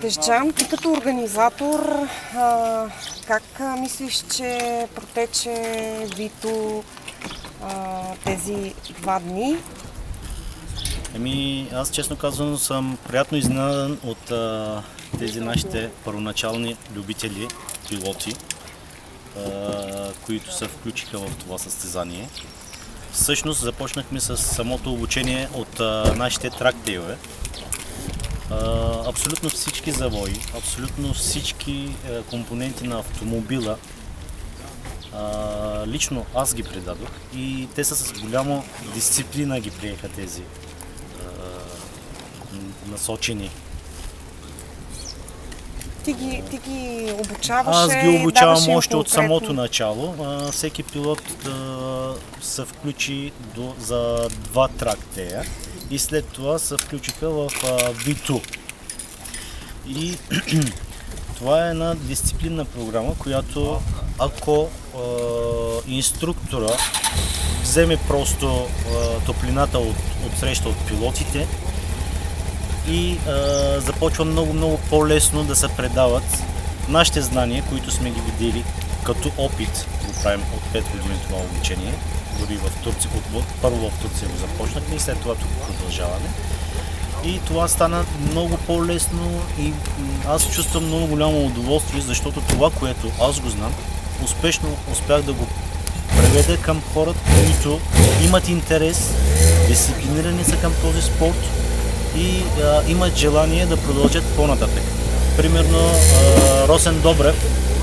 Тежджан, ти като организатор, как мислиш, че протече Вито тези 2 дни? Аз честно казвам съм приятно изненадан от тези нашите първоначални любители, пилоти, които се включиха в това състезание. Всъщност започнахме с самото обучение от нашите трактейлове. Абсолютно всички завои, абсолютно всички компоненти на автомобила, лично аз ги предадох и те са с голяма дисциплина ги приеха тези насочени. Ти ги обучаваше? Аз ги обучавам още от самото начало. Всеки пилот се включи за 2 трактея и след това се включиха в Вито. И това е една дисциплинна програма, която ако инструктора вземе просто топлината от среща от пилотите и започва много по-лесно да се предават нашите знания, които сме ги видели като опит, го правим от 5 години това обучение. Дори в Турция, първо в Турция го започнахме и след това тук продължаваме. И това стана много по-лесно и аз чувствам много голямо удоволствие, защото това, което аз го знам, успешно успях да го преведа към хората, които имат интерес, дисциплинирани са към този спорт и имат желание да продължат по-нататък. Примерно Росен Добрев,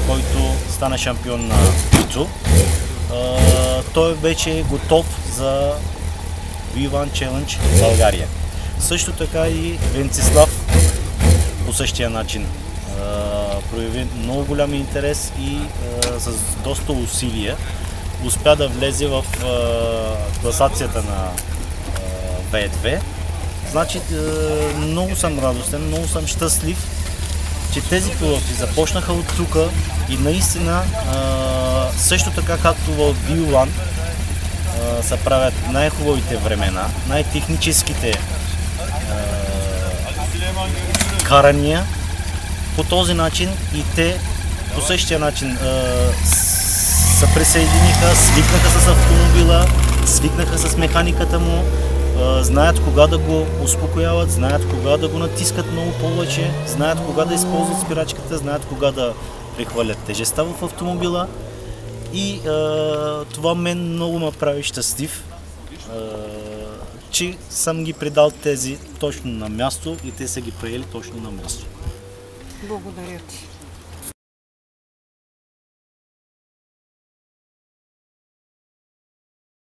който стана шампион на Вито, той вече е готов за V1 Challenge в България. Също така и Венцислав по същия начин прояви много голям интерес и с доста усилия успя да влезе в класацията на V2. Значи много съм радостен, много съм щастлив, че тези пилоти започнаха от тук и наистина също така както в V1 се правят най-хубавите времена, най-техническите карания, по този начин и те по същия начин се присъединиха, свикнаха с автомобила, свикнаха с механиката му, знаят кога да го успокояват, знаят кога да го натискат много повече, знаят кога да използват спирачката, знаят кога да прехвърлят тежестта в автомобила и това мен много ме прави щастлив, че съм ги предал тези точно на място и те са ги приели точно на място. Благодаря ти.